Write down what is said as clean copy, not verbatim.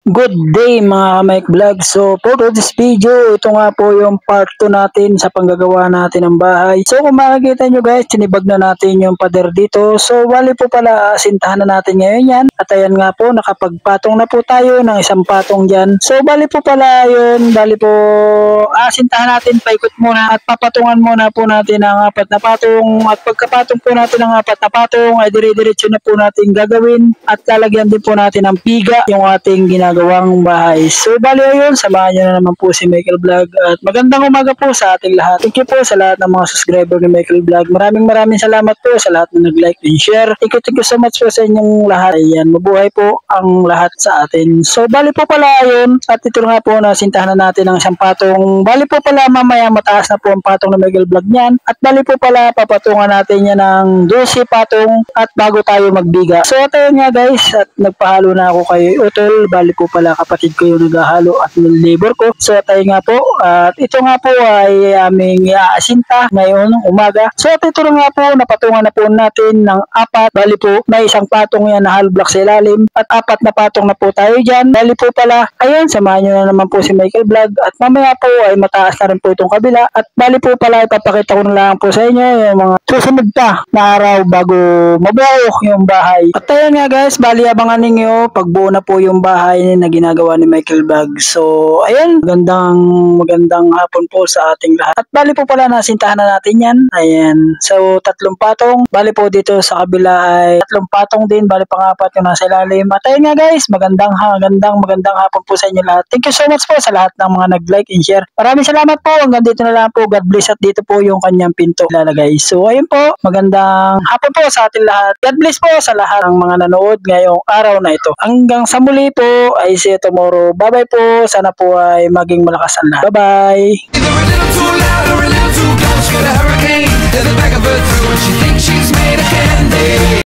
Good day mga Mike Vlog. So for this video, ito nga po yung part 2 natin sa panggagawa natin ng bahay. So kung makikita nyo guys, tinibag na natin yung pader dito. So bali po pala, asintahan na natin ngayon yan. At ayan nga po, nakapagpatong na po tayo ng isang patong dyan. So bali po pala yun, bali po asintahan natin, paikot muna at papatungan muna po natin ang apat na patong. At pagkapatong po natin ang apat na patong, ay dire-diretso na po natin gagawin. At lalagyan din po natin ng piga yung ating ginagawang bahay. So bali ayun, samahan nyo na naman po si Michael Vlog at magandang umaga po sa ating lahat. Thank you po sa lahat ng mga subscriber ni Michael Vlog. Maraming salamat po sa lahat na nag-like and share. Thank you so much po sa inyong lahat. Ayan, mabuhay po ang lahat sa atin. So bali po pala ayun, at ito nga po nasintahan na natin ang isang patong. Bali po pala mamaya mataas na po ang patong ng Michael Vlog niyan. At bali po pala papatungan natin yan ng 12 patong at bago tayo magbiga. So ito nga guys, at nagpahalo na ako kay Utol. Bali po pala kapatid ko yung naghahalo at ng labor ko. So tayo nga po, at ito nga po ay aming iaasinta ngayon umaga. So at ito nga po, napatungan na po natin ng apat. Bali po, may isang patong yan na hollow block sa ilalim at apat na patong na po tayo dyan. Bali po pala, ayan, samahan nyo na naman po si Michael Vlog at mamaya po ay mataas na rin po itong kabila. At bali po pala, ipapakita ko na lang po sa inyo yung mga susunod pa na araw bago mabuo yung bahay. At ayan nga guys, bali abangan ninyo pagbuo na po yung bahay na ginagawa ni Michael Vlog. So ayan, magandang hapon po sa ating lahat. At bali po pala nasintahan na natin yan. Ayan, so tatlong patong. Bali po dito sa kabila ay tatlong patong din. Bali pang-apat yung nasa ilalim. At ayun nga guys, magandang hapon po sa inyo lahat. Thank you so much po sa lahat ng mga nag-like and share. Maraming salamat po. Hanggang dito na lang po. God bless. At dito po yung kanyang pinto ilalagay. So ayun po, magandang hapon po sa ating lahat. God bless po sa lahat ng mga nanood ngayong araw na ito. Hanggang sa muli po, ay see you tomorrow. Bye bye po. Sana po ay maging malakas ang lahat. Bye bye. Either a little too loud or a little too close. Got a hurricane in the back of her throat. She thinks she's made